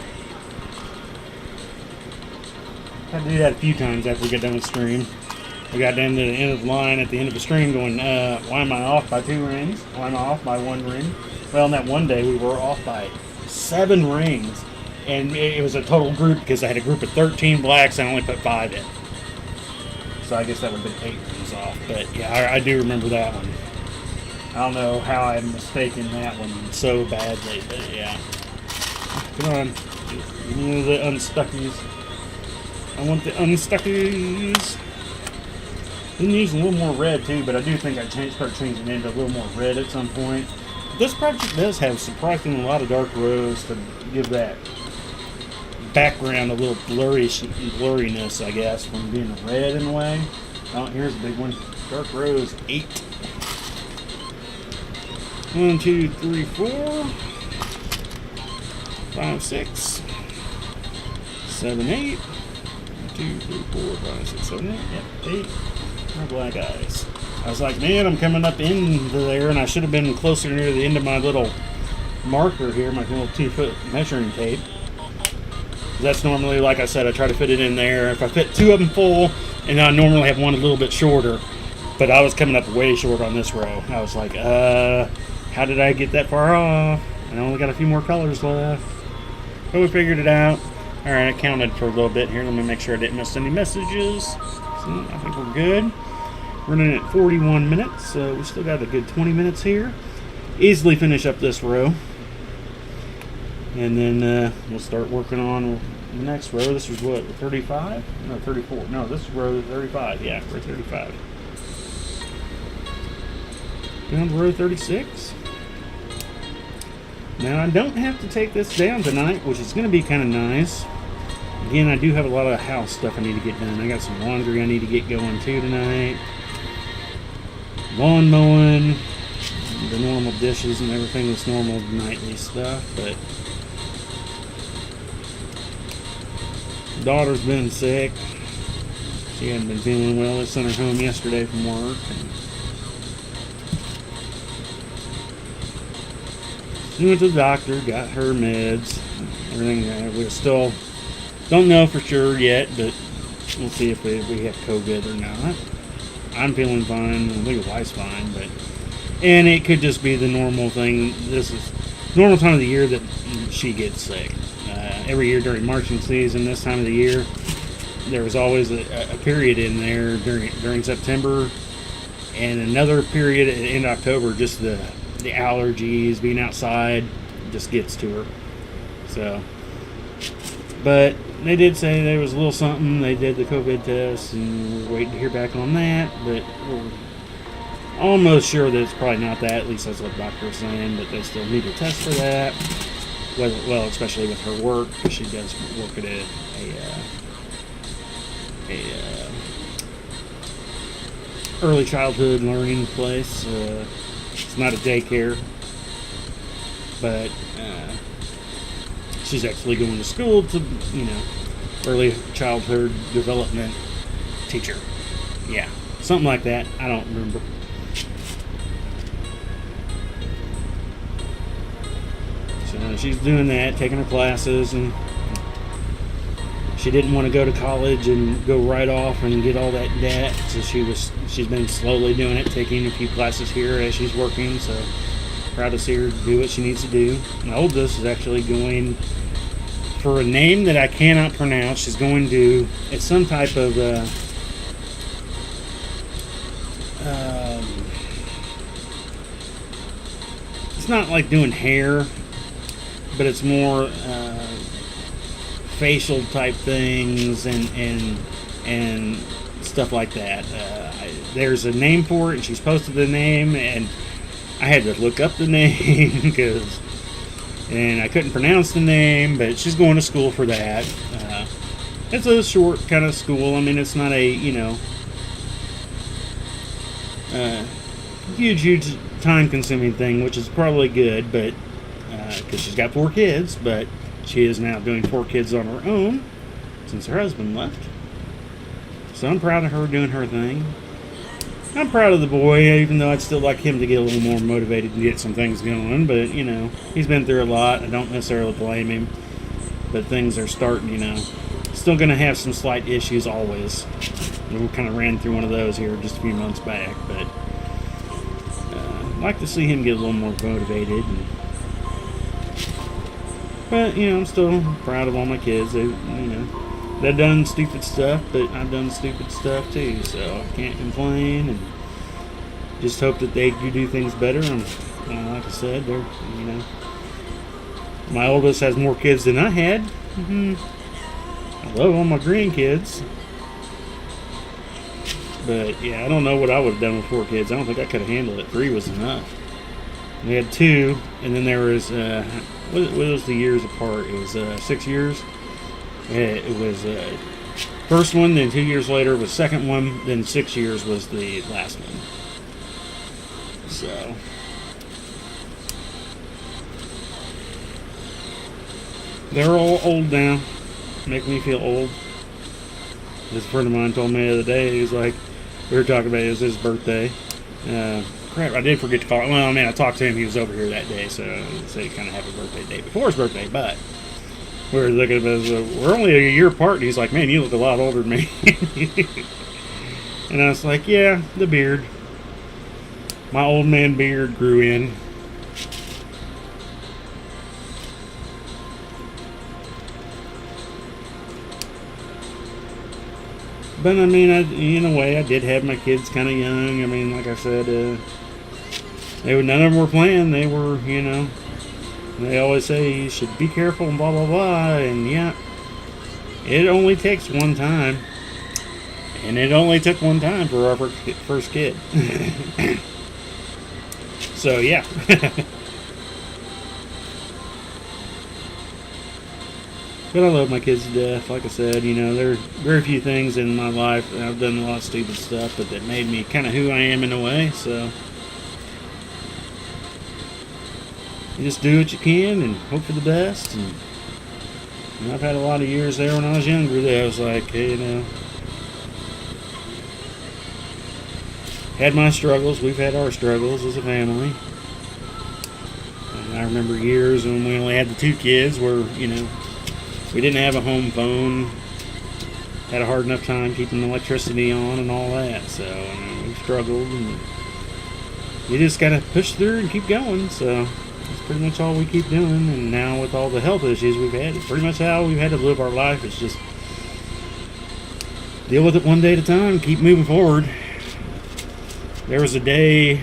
Had to do that a few times after we got done with stream. We got down to the end of the line at the end of the stream going, why am I off by 2 rings? Why am I off by 1 ring? Well, on that one day we were off by 7 rings. And it was a total group because I had a group of 13 blacks and I only put 5 in. So I guess that would have been 8 rings off. But yeah, I do remember that one. I don't know how I'm mistaken that one so badly, but yeah. Come on. Give me the unstuckies. I want the unstuckies. Been using a little more red too, but I do think I start changing into a little more red at some point. This project does have surprisingly a lot of dark rows to give that background a little blurriness, I guess, from being red in a way. Oh, here's a big one. Dark rose 8. 1, 2, 3, 4, 5, 6, 7, 8. 2, 3, 4, 5, 6, 7, 8. Yep, 8. My black eyes. I was like, man, I'm coming up into there, and I should have been closer near the end of my little marker here, my little 2-foot measuring tape. That's normally, like I said, I try to fit it in there. If I fit 2 of them full, and I normally have one a little bit shorter, but I was coming up way short on this row. I was like, how did I get that far off? I only got a few more colors left. But we figured it out. All right, I counted for a little bit here. Let me make sure I didn't miss any messages. So I think we're good. Running at 41 minutes, so we still got a good 20 minutes here. Easily finish up this row. And then we'll start working on the next row. This is what, 35? No, 34. No, this is row 35. Yeah, row 35. Down to row 36. Now, I don't have to take this down tonight, which is going to be kind of nice. Again, I do have a lot of house stuff I need to get done. I got some laundry I need to get going too tonight. Lawn mowing, the normal dishes and everything that's normal nightly stuff, but daughter's been sick. She hadn't been feeling well. I sent her home yesterday from work. And she went to the doctor, got her meds, everything. We still don't know for sure yet, but we'll see if we have COVID or not. I'm feeling fine. I think the wife's fine, and it could just be the normal thing. This is normal time of the year that she gets sick. Every year during marching season, this time of the year, there was always a period in there during September, and another period in October. Just the allergies, being outside, just gets to her. So, but they did say there was a little something. They did the COVID test, and we're waiting to hear back on that. But we're almost sure that it's probably not that. At least that's what the doctor was saying. But they still need a test for that. Well, especially with her work, because she does work at a early childhood learning place. It's not a daycare, but she's actually going to school to, early childhood development teacher. Yeah, something like that. I don't remember. So she's doing that, taking her classes, and she didn't want to go to college and go right off and get all that debt. So she's been slowly doing it, taking a few classes here as she's working. So proud to see her do what she needs to do. My oldest is actually going for a name that I cannot pronounce. She's going to, it's some type of it's not like doing hair, but it's more facial type things and stuff like that. There's a name for it, and she's posted the name, and I had to look up the name and I couldn't pronounce the name, but she's going to school for that. It's a short kind of school. I mean, it's not a, Huge time-consuming thing, which is probably good, but because she's got 4 kids, but she is now doing 4 kids on her own since her husband left. So I'm proud of her doing her thing. I'm proud of the boy, even though I'd still like him to get a little more motivated and get some things going. But, you know, he's been through a lot. I don't necessarily blame him. But things are starting, you know. Still going to have some slight issues always. We kind of ran through one of those here just a few months back. But I'd like to see him get a little more motivated. But, you know, I'm still proud of all my kids. They, you know, they've done stupid stuff, but I've done stupid stuff too, so I can't complain, and just hope that they do things better. And like I said, they're, you know, my oldest has more kids than I had. I love all my grandkids, but yeah, I don't know what I would have done with 4 kids. I don't think I could have handled it. 3 was enough. We had 2, and then there was what was the years apart? It was 6 years. It was first one, then 2 years later was second one, then 6 years was the last one. So they're all old now. Make me feel old. This friend of mine told me the other day, he was like, we were talking about it was his birthday. Crap, I did forget to call. Well, I mean, I talked to him. He was over here that day, so I said kind of happy birthday day before his birthday, but we were looking at it, we're only a year apart, and he's like, man, you look a lot older than me. And I was like, yeah, the beard. My old man beard grew in. But I mean, in a way, I did have my kids kind of young. I mean, like I said, none of them were playing. They were, you know, they always say you should be careful and blah, blah, blah. And yeah, it only takes one time. And it only took one time for our first kid. So, yeah. But I love my kids to death. Like I said, you know, there are very few things in my life. I've done a lot of stupid stuff, but that made me kind of who I am in a way. So you just do what you can and hope for the best. And I've had a lot of years there when I was younger that I was like, hey, you know, had my struggles. We've had our struggles as a family. And I remember years when we only had the 2 kids where, you know, we didn't have a home phone. Had a hard enough time keeping the electricity on and all that. So I mean, we struggled, and you just gotta push through and keep going. So that's pretty much all we keep doing. And now with all the health issues we've had, it's pretty much how we've had to live our life. It's just deal with it one day at a time. Keep moving forward. There was a day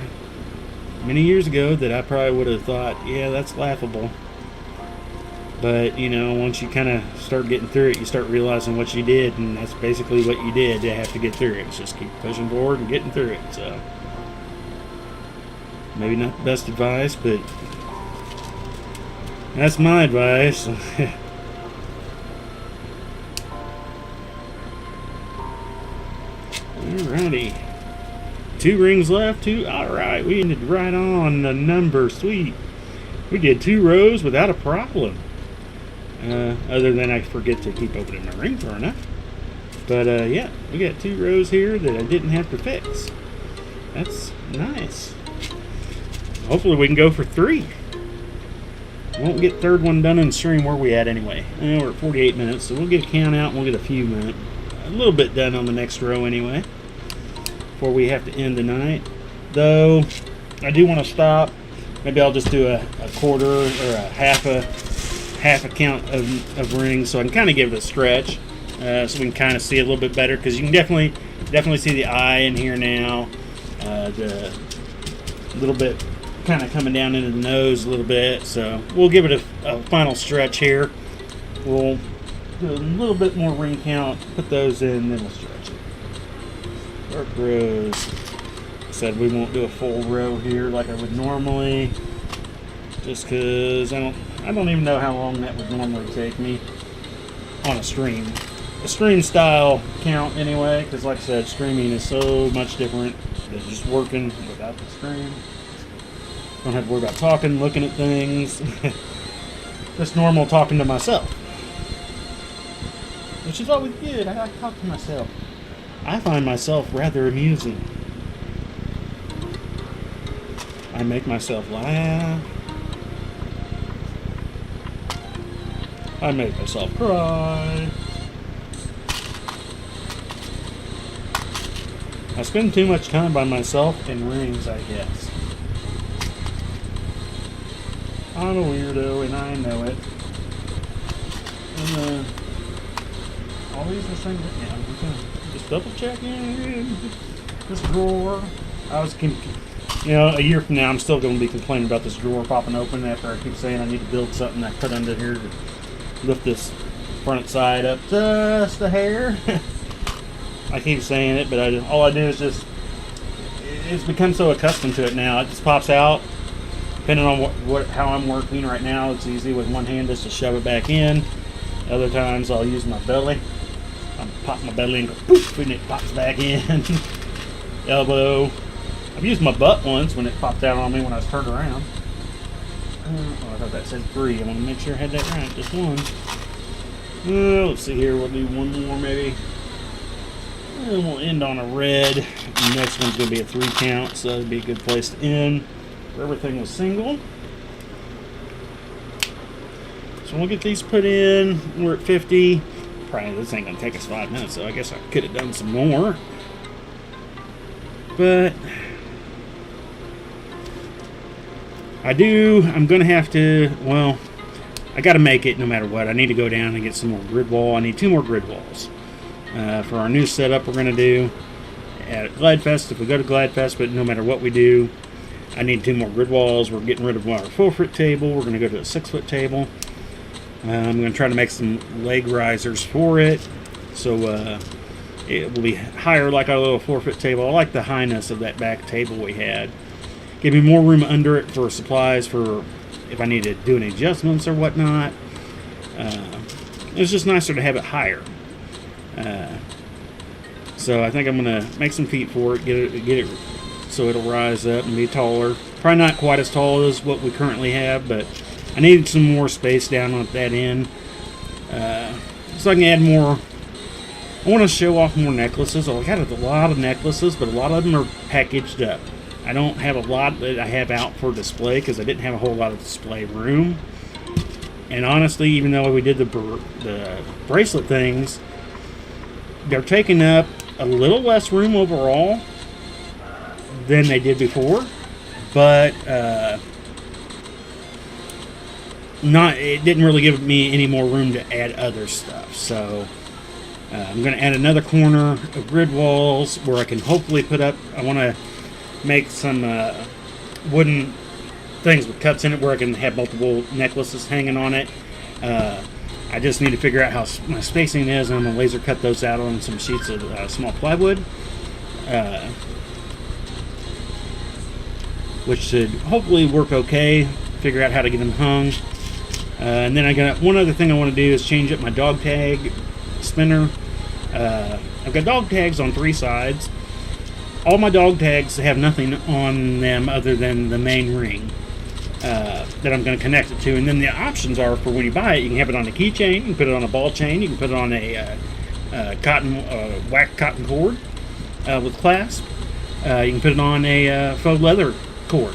many years ago that I probably would have thought, yeah, that's laughable. But, you know, once you kind of start getting through it, you start realizing what you did, and that's basically what you did to have to get through it. It's just keep pushing forward and getting through it. So, maybe not the best advice, but that's my advice. Alrighty. 2 rings left. Alright, we ended right on the number. Sweet. We did 2 rows without a problem. Other than I forget to keep opening my ring far enough. But yeah, we got 2 rows here that I didn't have to fix. That's nice. Hopefully we can go for 3. Won't get 3rd one done in the stream. Where we at anyway? We're at 48 minutes, so we'll get a count out and we'll get a few minutes. A little bit done on the next row anyway, before we have to end the night. Though, I do want to stop. Maybe I'll just do a quarter or a half a count of rings, so I can kind of give it a stretch, so we can kind of see a little bit better, because you can definitely see the eye in here now, the little bit kind of coming down into the nose a little bit. So we'll give it a final stretch here. We'll do a little bit more ring count, put those in, then we'll stretch it. Dark rows. Said we won't do a full row here like I would normally, just because I don't even know how long that would normally take me on a stream. a stream style count anyway, because like I said, streaming is so much different than just working without the stream. Don't have to worry about talking, looking at things. Just normal talking to myself. Which is always good. I like to talk to myself. I find myself rather amusing. I make myself laugh. I make myself cry. I spend too much time by myself in rings, I guess. I'm a weirdo and I know it. And always the same. Yeah, I'm gonna just double check in this drawer. A year from now, I'm still going to be complaining about this drawer popping open after I keep saying I need to build something I put under here to lift this front side up just a hair. I keep saying it, but all I do is it's become so accustomed to it now. It just pops out. Depending on how I'm working right now, it's easy with one hand just to shove it back in. Other times I'll use my belly. I'll pop my belly and go poof, and it pops back in. Elbow. I've used my butt once when it popped out on me when I was turned around. I thought that said 3. I want to make sure I had that right. Just one. Let's see here. We'll do one more maybe. And we'll end on a red. The next one's going to be a 3 count, so that'd be a good place to end. Where everything was single. So we'll get these put in. We're at 50. Probably this ain't going to take us 5 minutes, so I guess I could have done some more. But I'm going to have to, I got to make it no matter what. I need to go down and get some more grid wall. I need 2 more grid walls for our new setup we're going to do at Gladfest. If we go to Gladfest, but no matter what we do, I need 2 more grid walls. We're getting rid of our 4-foot table. We're going to go to a 6-foot table. I'm going to try to make some leg risers for it, so it will be higher like our little 4-foot table. I like the highness of that back table we had. Give me more room under it for supplies for if I need to do any adjustments or whatnot. It's just nicer to have it higher. So I think I'm going to make some feet for it, get it so it'll rise up and be taller. Probably not quite as tall as what we currently have, but I needed some more space down at that end. So I can add more. I want to show off more necklaces. I got a lot of necklaces, but a lot of them are packaged up. I don't have a lot that I have out for display because I didn't have a whole lot of display room. And honestly, even though we did the bracelet things, they're taking up a little less room overall than they did before. But it didn't really give me any more room to add other stuff. So I'm going to add another corner of grid walls where I can hopefully put up. I want to make some wooden things with cuts in it where I can have multiple necklaces hanging on it. I just need to figure out how my spacing is, and I'm going to laser cut those out on some sheets of small plywood, which should hopefully work okay. Figure out how to get them hung. And then one other thing I want to do is change up my dog tag spinner. I've got dog tags on 3 sides. All my dog tags have nothing on them other than the main ring that I'm going to connect it to. And then the options are for when you buy it, you can have it on a keychain, you can put it on a ball chain, you can put it on a whack cotton cord with clasp. You can put it on a faux leather cord.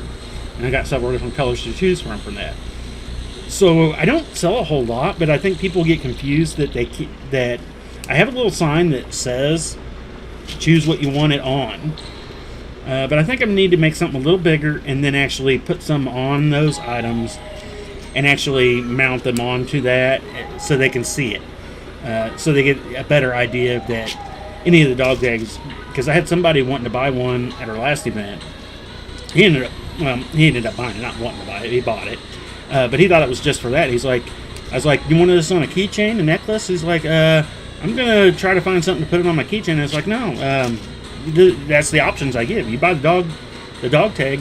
And I got several different colors to choose from that. So I don't sell a whole lot, but I think people get confused that that I have a little sign that says choose what you want it on. But I think I need to make something a little bigger and then actually put some on those items and actually mount them onto that so they can see it. So they get a better idea of that any of the dog tags. Because I had somebody wanting to buy one at our last event. He ended up buying it, not wanting to buy it. He bought it. But he thought it was just for that. I was like, you want this on a keychain, a necklace? He's like, I'm going to try to find something to put it on my keychain. And it's like, no, that's the options I give. You buy the dog tag,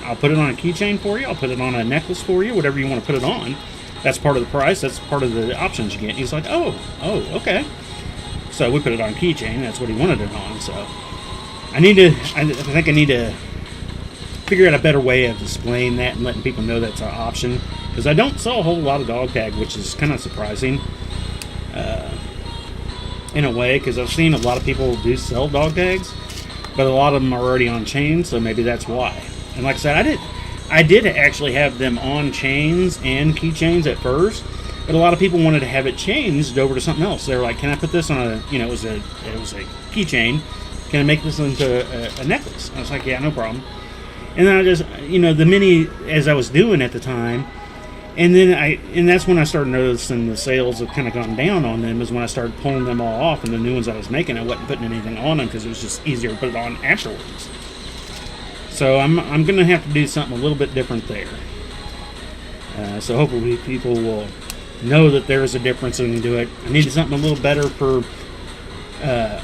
I'll put it on a keychain for you. I'll put it on a necklace for you, whatever you want to put it on. That's part of the price. That's part of the options you get. He's like, oh, okay. So we put it on keychain. That's what he wanted it on. So I think I need to figure out a better way of displaying that and letting people know that's an option. Because I don't sell a whole lot of dog tag, which is kind of surprising. In a way, because I've seen a lot of people do sell dog tags, but a lot of them are already on chains, so maybe that's why. And like I said, I did actually have them on chains and keychains at first, but a lot of people wanted to have it changed over to something else. They were like, "Can I put this on a, it was a keychain? Can I make this into a necklace?" I was like, "Yeah, no problem." And then I just, the mini as I was doing at the time. And then that's when I started noticing the sales have kind of gone down on them, is when I started pulling them all off, and the new ones I was making, I wasn't putting anything on them because it was just easier to put it on afterwards. So I'm going to have to do something a little bit different there. So hopefully people will know that there is a difference and do it. I needed something a little better for, I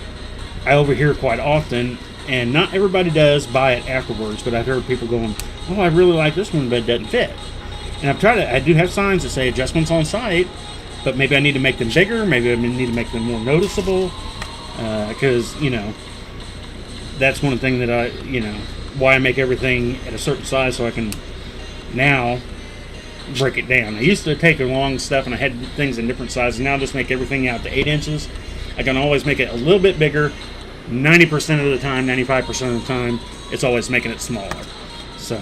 overhear quite often, and not everybody does buy it afterwards, but I've heard people going, "Oh, I really like this one, but it doesn't fit." And I do have signs that say adjustments on site, but maybe I need to make them bigger, maybe I need to make them more noticeable, because, that's one thing that why I make everything at a certain size, so I can now break it down. I used to take along stuff and I had things in different sizes. Now I just make everything out to 8 inches. I can always make it a little bit bigger. 90% of the time, 95% of the time, it's always making it smaller. So...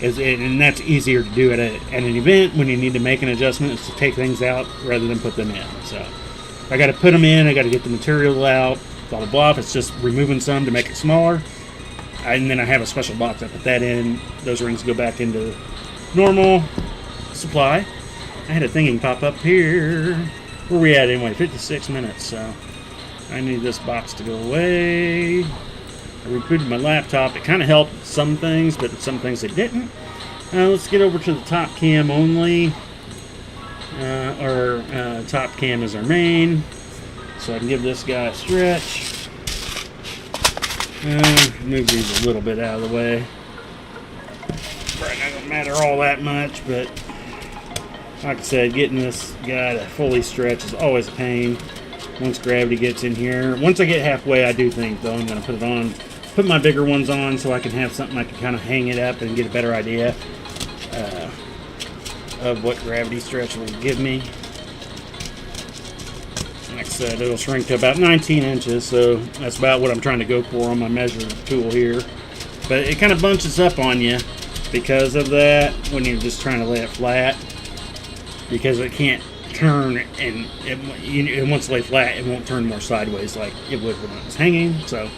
and that's easier to do at an event when you need to make an adjustment, is to take things out rather than put them in. So I got to put them in, I got to get the material out, blah, blah, blah. If it's just removing some to make it smaller, and then I have a special box, I put that in. Those rings go back into normal supply. I had a thingy pop up here. Where we at anyway? 56 minutes, so I need this box to go away. I rebooted my laptop. It kind of helped some things, but some things it didn't. Let's get over to the top cam only. Top cam is our main. So I can give this guy a stretch. Move these a little bit out of the way. Probably not going to matter all that much, but like I said, getting this guy to fully stretch is always a pain once gravity gets in here. Once I get halfway, I do think, though, I'm going to put it on. Put my bigger ones on so I can have something I can kind of hang it up and get a better idea of what gravity stretch will give me. Like I said, it'll shrink to about 19 inches, so that's about what I'm trying to go for on my measure tool here. But it kind of bunches up on you because of that when you're just trying to lay it flat, because it can't turn, and it once lay flat, it won't turn more sideways like it would when it was hanging. So.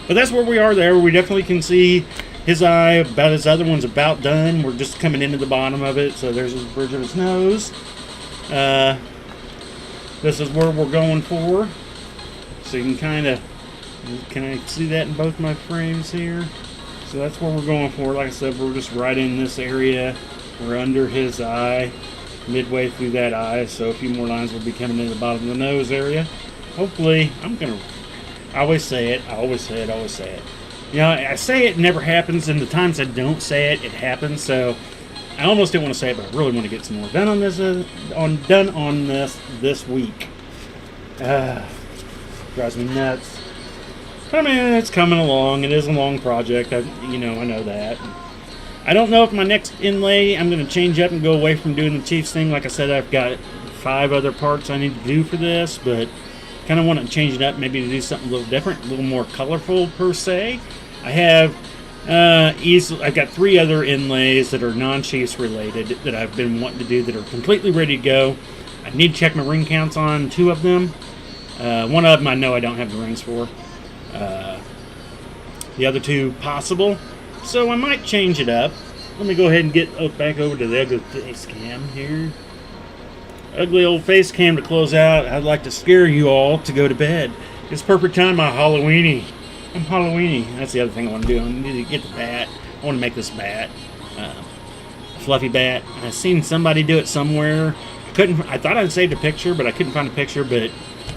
But that's where we are there. We definitely can see his eye, about his other one's about done. We're just coming into the bottom of it. So there's the bridge of his nose. This is where we're going for. So you can I see that in both my frames here? So that's where we're going for. Like I said, we're just right in this area. We're under his eye, midway through that eye. So a few more lines will be coming in the bottom of the nose area. Hopefully, I always say it. I say it never happens, and the times I don't say it, it happens. So I almost didn't want to say it, but I really want to get some more done on this. This week. Drives me nuts. But I mean, it's coming along. It is a long project. I know that. I don't know if my next inlay I'm going to change up and go away from doing the Chiefs thing. Like I said, I've got 5 other parts I need to do for this, but kind of want to change it up, maybe to do something a little different, a little more colorful per se. I have I've got 3 other inlays that are non-Chiefs related that I've been wanting to do that are completely ready to go. I need to check my ring counts on 2 of them. One of them I know I don't have the rings for. The other 2 possible. So I might change it up. Let me go ahead and get back over to the ugly face cam here. Ugly old face cam to close out. I'd like to scare you all to go to bed. It's perfect time, I'm Halloweeny. That's the other thing I want to do. I need to get the bat. I want to make this bat. A fluffy bat. I've seen somebody do it somewhere. I thought I'd saved a picture, but I couldn't find a picture. But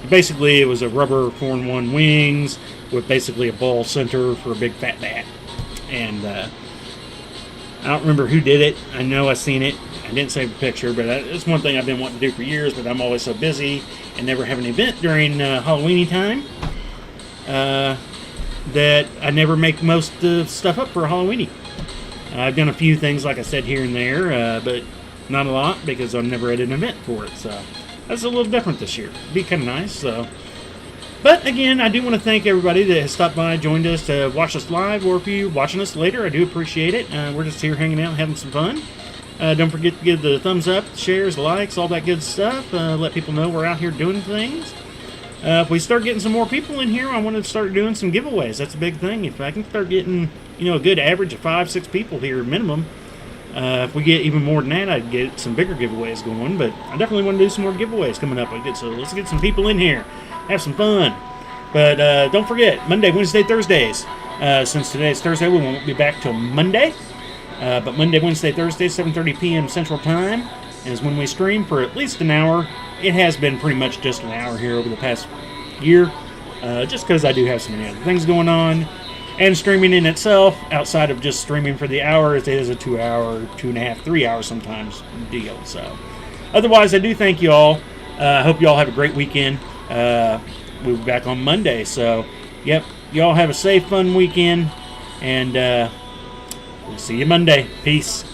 basically, it was a rubber 4-in-1 wings with basically a ball center for a big fat bat. And I don't remember who did it. I know I've seen it. I didn't save a picture, but it's one thing I've been wanting to do for years, but I'm always so busy. and never have an event during Halloweeny time, that I never make most of the stuff up for Halloweeny. I've done a few things, like I said, here and there, but not a lot because I've never had an event for it. So that's a little different this year. It'd be kind of nice. So, but again, I do want to thank everybody that has stopped by, joined us to watch us live, or if you're watching us later, I do appreciate it. We're just here hanging out, having some fun. Don't forget to give the thumbs up, shares, likes, all that good stuff. Let people know we're out here doing things. If we start getting some more people in here, I want to start doing some giveaways. That's a big thing. If I can start getting, a good average of 5-6 people here minimum, if we get even more than that, I'd get some bigger giveaways going. But I definitely want to do some more giveaways coming up. So let's get some people in here, have some fun. But don't forget, Monday, Wednesday, Thursdays. Since today is Thursday, we won't be back till Monday. But Monday, Wednesday, Thursday, 7:30 p.m. Central Time is when we stream for at least an hour. It has been pretty much just an hour here over the past year, just because I do have so many other things going on. And streaming in itself, outside of just streaming for the hour, it is a 2 hour, 2.5, 3 hour sometimes deal. So, otherwise, I do thank you all. I hope you all have a great weekend. We'll be back on Monday. So, yep, you all have a safe, fun weekend. And we'll see you Monday. Peace.